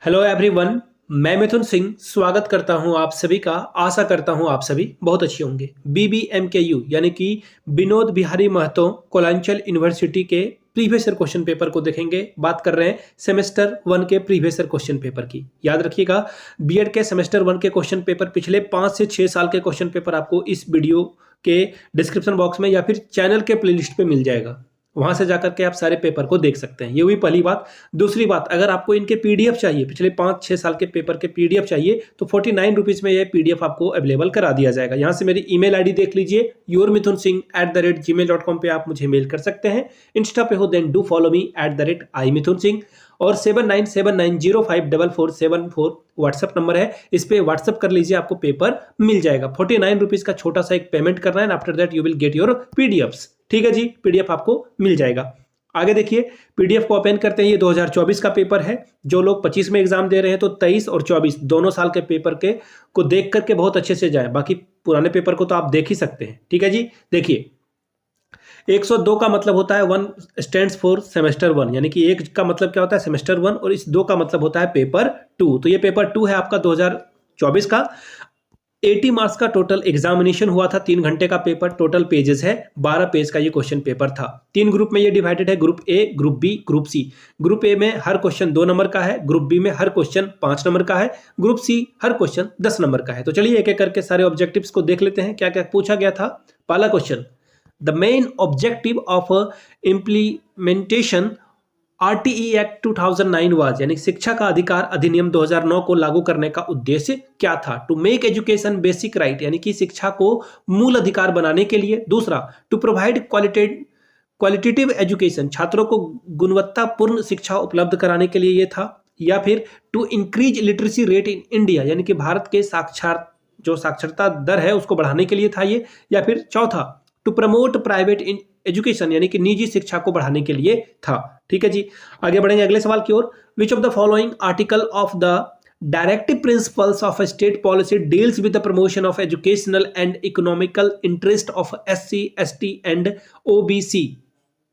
Hello everyone. मैं मिथुन सिंह स्वागत करता हूं आप सभी का। आशा करता हूं आप सभी बहुत अच्छे होंगे। BBMKU यानी कि विनोद बिहारी महतो कोलांचल यूनिवर्सिटी के प्रीवियस ईयर क्वेश्चन पेपर को देखेंगे। बात कर रहे हैं सेमेस्टर 1 के प्रीवियस ईयर क्वेश्चन पेपर की। याद रखिएगा, बीएड के सेमेस्टर 1 के क्वेश्चन पेपर पिछले 5 से 6 साल के क्वेश्चन पेपर आपको इस वीडियो के डिस्क्रिप्शन बॉक्स में या फिर चैनल के प्लेलिस्ट पे मिल जाएगा। वहां से जाकर के आप सारे पेपर को देख सकते हैं। ये हुई पहली बात। दूसरी बात, अगर आपको इनके पीडीएफ चाहिए, पिछले 5-6 साल के पेपर के पीडीएफ चाहिए, तो 49 रुपीज में ये पीडीएफ आपको अवेलेबल करा दिया जाएगा। यहां से मेरी ईमेल आईडी देख लीजिए, yourmithunSingh@gmail.com पे आप मुझे मेल कर सकते हैं। इंस्टा पे हो then do follow me @iMithunSingh और 7979054474 व्हाट्सएप नंबर है। इस पे व्हाट्सएप कर लीजिए, आपको पेपर मिल जाएगा। 49 रुपीज का छोटा सा एक पेमेंट करना है, after that you will get your PDFs. ठीक है जी, पीडीएफ आपको मिल जाएगा। आगे देखिए, पीडीएफ को ओपन करते हैं। ये 2024 का पेपर है। जो लोग 25 में एग्जाम दे रहे हैं तो 23 और 24 दोनों साल के पेपर के को देख करके बहुत अच्छे से जाए। बाकी पुराने पेपर को तो आप देख ही सकते हैं। ठीक है जी, देखिए 102 का मतलब होता है 1 स्टैंड्स फॉर सेमेस्टर 1, यानी कि 1 का मतलब क्या होता है सेमेस्टर 1 और इस 2 का मतलब होता है पेपर 2। तो ये पेपर 2 है आपका 2024 का। 80 मार्क्स का टोटल एग्जामिनेशन हुआ था। 3 घंटे का पेपर, टोटल पेजेस है 12 पेज का ये क्वेश्चन पेपर था। 3 ग्रुप में ये डिवाइडेड है, group A, group B, group C. Group A में हर क्वेश्चन 2 नंबर का है, ग्रुप बी में हर क्वेश्चन 5 नंबर का है, ग्रुप सी हर क्वेश्चन 10 नंबर का है। तो चलिए एक एक करके सारे ऑब्जेक्टिव्स को देख लेते हैं, क्या क्या पूछा गया था। पहला question, the main objective of implementation RTE act 2009 was, यानी शिक्षा का अधिकार अधिनियम 2009 को लागू करने का उद्देश्य क्या था। To make education basic right, यानी कि शिक्षा को मूल अधिकार बनाने के लिए। दूसरा, टू प्रोवाइड क्वालिटेटिव एजुकेशन, छात्रों को गुणवत्तापूर्ण शिक्षा उपलब्ध कराने के लिए ये था। या फिर to increase literacy rate in India, यानी कि भारत के साक्षरता दर है उसको बढ़ाने के लिए था ये। या फिर चौथा, टू प्रमोट प्राइवेट एजुकेशन, यानी कि निजी शिक्षा को बढ़ाने के लिए था। ठीक है जी, आगे बढ़ेंगे अगले सवाल की ओर। Which of the following article of the directive principles of state policy deals with the promotion of educational and economical interest of SC ST and OBC।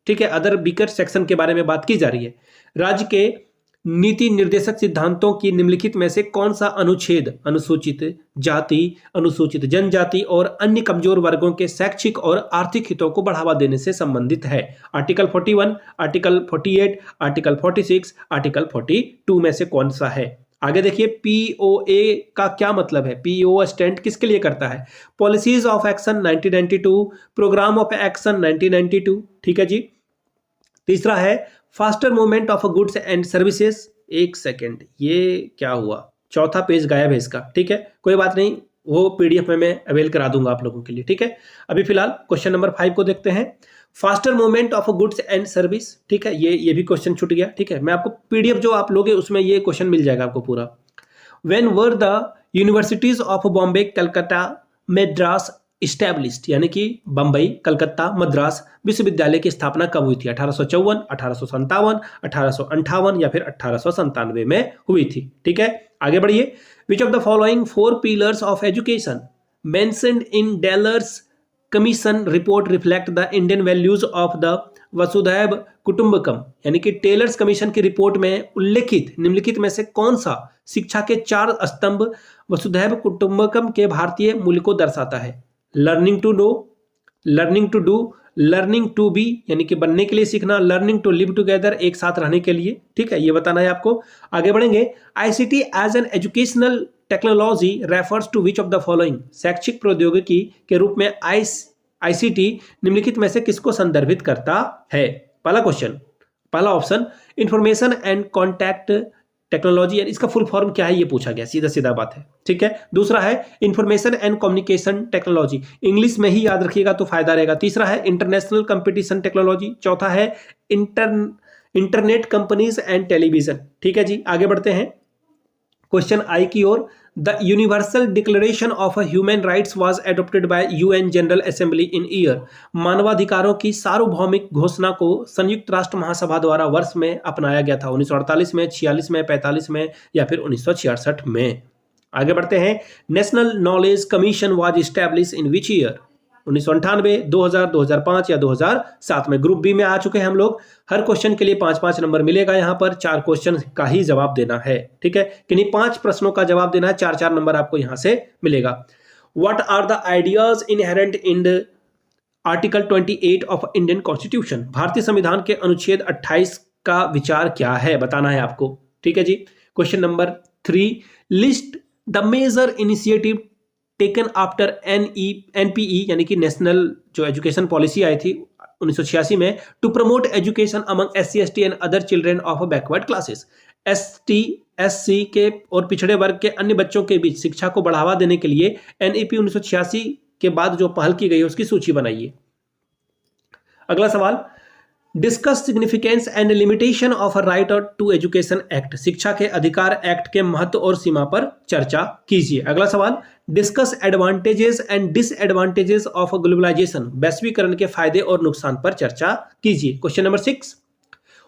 ठीक है, अदर बीकर सेक्शन के बारे में बात की जा रही है। राज्य के नीति निर्देशक सिद्धांतों की निम्नलिखित में से कौन सा अनुच्छेद अनुसूचित जाति, अनुसूचित जनजाति और अन्य कमजोर वर्गों के शैक्षिक और आर्थिक हितों को बढ़ावा देने से संबंधित है। आर्टिकल 41, आर्टिकल 48, आर्टिकल 46, आर्टिकल 42 में से कौन सा है। आगे देखिए, POA का क्या मतलब है। PO स्टैंड किसके लिए करता है। Policies of action 1992, programme of action 1992। ठीक है जी। तीसरा है faster movement of goods and services. एक सेकेंड, ये क्या हुआ, चौथा पेज गायब है इसका। ठीक है, कोई बात नहीं, वो पीडीएफ में मैं अवेल करा दूंगा आप लोगों के लिए। ठीक है, अभी फिलहाल क्वेश्चन नंबर 5 को देखते हैं। Faster movement of goods and service. ठीक है, ये भी क्वेश्चन छूट गया। ठीक है, मैं आपको पीडीएफ जो आप लोगे उसमें ये क्वेश्चन मिल जाएगा आपको पूरा। When were the universities of Bombay, Calcutta, Madras established, यानी कि बंबई, कलकत्ता, मद्रास विश्वविद्यालय की स्थापना कब हुई थी। 1854, 1857, 1858 या फिर 1897 में हुई थी। ठीक है, आगे बढ़िए। Which of the following 4 pillars of education mentioned in Delors commission report reflect the Indian values of the Vasudhaiva Kutumbakam, यानी कि टेलर्स कमीशन की रिपोर्ट में उल्लेखित निम्नलिखित में से कौन सा शिक्षा के 4 स्तंभ वसुधैव कुटुंबकम के भारतीय मूल्य को दर्शाता है। Learning to know, learning to do, learning to be, यानी कि बनने के लिए सीखना, लर्निंग टू लिव टुगेदर, एक साथ रहने के लिए। ठीक है, ये बताना है आपको। आगे बढ़ेंगे। ICT as an educational technology refers to which of the following, शैक्षिक प्रौद्योगिकी के रूप में ICT निम्नलिखित में से किसको संदर्भित करता है। पहला क्वेश्चन, पहला option information and contact technology, इसका फुल फॉर्म क्या है ये पूछा गया, सीधा सीधा बात है। ठीक है, दूसरा है information and communication technology, English में ही याद रखिएगा तो फायदा रहेगा। तीसरा है इंटरनेशनल कंपटीशन टेक्नोलॉजी। चौथा है इंटरनेट कंपनीज एंड टेलीविजन। ठीक है जी, आगे बढ़ते हैं क्वेश्चन आई की ओर। The universal declaration of human rights was adopted by UN general assembly in year, मानवाधिकारों की सार्वभौमिक घोषणा को संयुक्त राष्ट्र महासभा द्वारा वर्ष में अपनाया गया था। 1948 में, 46 में, 45 में या फिर 1966 में। आगे बढ़ते हैं। National knowledge commission was establish in which year, 1998, 2000, 2005 या 2007 में। ग्रुप बी में आ चुके हैं हम लोग। हर क्वेश्चन के लिए 5-5 नंबर मिलेगा। यहाँ पर 4 क्वेश्चन का ही जवाब देना है, ठीक है, किन्हीं 5 प्रश्नों का जवाब देना है, 4-4 नंबर आपको यहाँ से मिलेगा। What are the ideas inherent in the article 28 of Indian constitution? भारतीय संविधान के अनुच्छेद 28 का विचार क्या है, बताना है आपको, ठीक है जी। Question number 3, list the major initiative taken after NPE यानी कि नेशनल जो एजुकेशन पॉलिसी आई थी 1986 में, to promote education among SC, ST and other children of backward classes. ST, SC के और पिछड़े वर्ग के अन्य बच्चों के बीच शिक्षा को बढ़ावा देने के लिए NEP 1986 के बाद जो पहल की गई है उसकी सूची बनाइए। अगला सवाल, discuss significance and limitation of a right to education act. शिक्षा के अधिकार एक्ट के महत्व और सीमा पर चर्चा कीजिए। अगला सवाल, discuss advantages and disadvantages of globalisation. वैश्वीकरण के फायदे और नुकसान पर चर्चा कीजिए। Question number 6,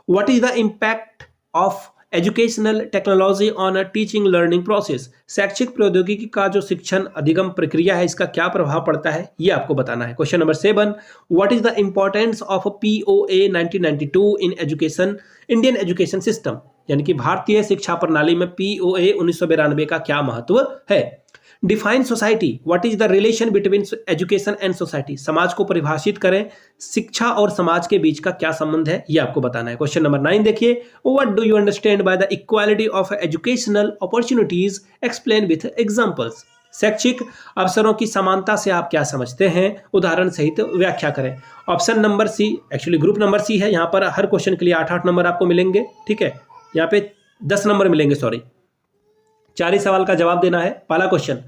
what is the impact of educational technology on a teaching learning process. शैक्षिक प्रौद्योगिकी का जो शिक्षण अधिगम प्रक्रिया है इसका क्या प्रभाव पड़ता है, ये आपको बताना है। Question number 7, what is the importance of POA 1992 in education Indian education system. यानी कि भारतीय शिक्षा प्रणाली में POA 1992 का क्या महत्व है। Define society, what is the relation between education and society. समाज को परिभाषित करें, शिक्षा और समाज के बीच का क्या संबंध है, ये आपको बताना है। क्वेश्चन नंबर 9 देखिए, what do you understand by the equality of educational opportunities, explain with examples. शैक्षिक अवसरों की समानता से आप क्या समझते हैं, उदाहरण सहित व्याख्या करें। Option number C, actually group number C है, यहाँ पर हर क्वेश्चन के लिए 8-8 नंबर आपको मिलेंगे, ठीक है, यहाँ पे 10 नंबर मिलेंगे, सॉरी, 4 ही सवाल का जवाब देना है। पहला question,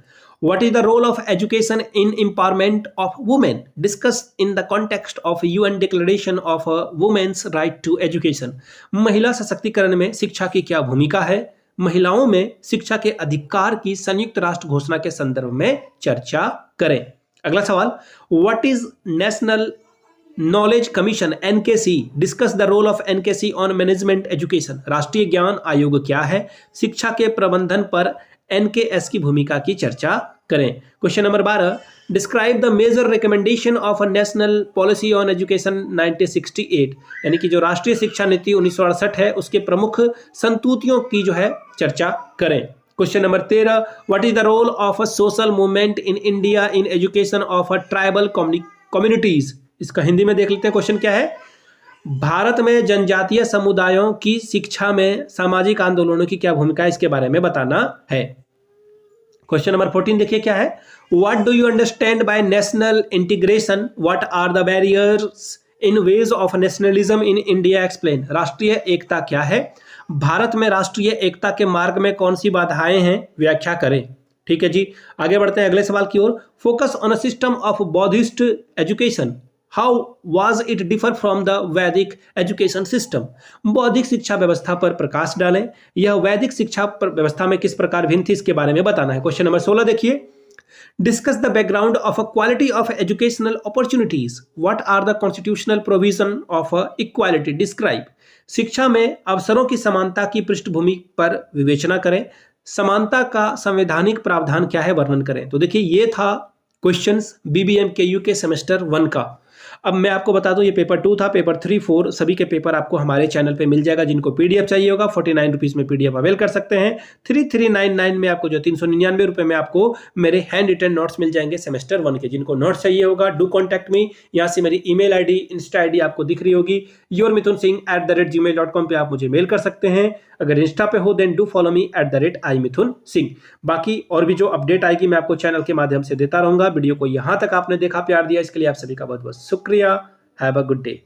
what is the role of education in empowerment of women, discuss in the context of UN declaration of women's right to education. महिला सशक्तिकरण में शिक्षा की क्या भूमिका है, महिलाओं में शिक्षा के अधिकार की संयुक्त राष्ट्र घोषणा के संदर्भ में चर्चा करें। अगला सवाल, what is national knowledge commission NKC, discuss the role of NKC on management education. राष्ट्रीय ज्ञान आयोग क्या है, शिक्षा के प्रबंधन पर NKS की भूमिका की चर्चा करें। Question number 12, describe the major recommendation of a national policy on education 1968, यानी कि जो राष्ट्रीय शिक्षा नीति 1968 है उसके प्रमुख संतुतियों की जो है चर्चा करें। Question number 13, what is the role of a social movement in India in education of a tribal communities. इसका हिंदी में देख लेते हैं, क्वेश्चन क्या है, भारत में जनजातीय समुदायों की शिक्षा में सामाजिक आंदोलनों की क्या भूमिका है, इसके बारे में बताना है। क्वेश्चन नंबर 14 देखिए क्या है, what do you understand by national integration, what are the barriers in ways of nationalism in India, explain. राष्ट्रीय एकता क्या है, भारत में राष्ट्रीय एकता के मार्ग में कौन सी बाधाएं हैं, व्याख्या करें। ठीक है जी, आगे बढ़ते हैं अगले सवाल की ओर। Focus on a system of Buddhist education, how was it differ from the Vedic education system. बौद्धिक शिक्षा व्यवस्था पर प्रकाश डालें, यह वैदिक शिक्षा व्यवस्था में किस प्रकार भिन्न थी, इसके बारे में बताना है। क्वेश्चन नंबर 16 देखिए, discuss the background of a quality of educational opportunities, what are the constitutional provision of equality, describe. शिक्षा में अवसरों की समानता की पृष्ठभूमि पर विवेचना करें, समानता का संवैधानिक प्रावधान क्या है, वर्णन करें। तो देखिए ये था क्वेश्चंस BBMKU के सेमेस्टर 1 का। अब मैं आपको बता दूं ये पेपर 2 था, पेपर 3, 4 सभी के पेपर आपको हमारे चैनल पे मिल जाएगा। जिनको PDF चाहिए होगा 49 रुपीज़ में PDF अवेल कर सकते हैं। 3399 में आपको जो 399 रुपये में आपको मेरे हैंड रिटन नोट्स मिल जाएंगे सेमेस्टर 1 के। जिनको नोट्स चाहिए होगा डू कॉन्टैक्ट मी, यहाँ से मेरी email ID, इंस्टा ID आपको दिख रही होगी, yourmithunsingh@gmail.com पे आप मुझे मेल कर सकते हैं। अगर इंस्टा पे हो then do follow me @imithunsingh। बाकी और भी जो अपडेट आएगी मैं आपको चैनल के माध्यम से देता रहूंगा। वीडियो को यहाँ तक आपने देखा, प्यार दिया, इसके लिए आप सभी का बहुत बहुत शुक्रिया। Have a good day.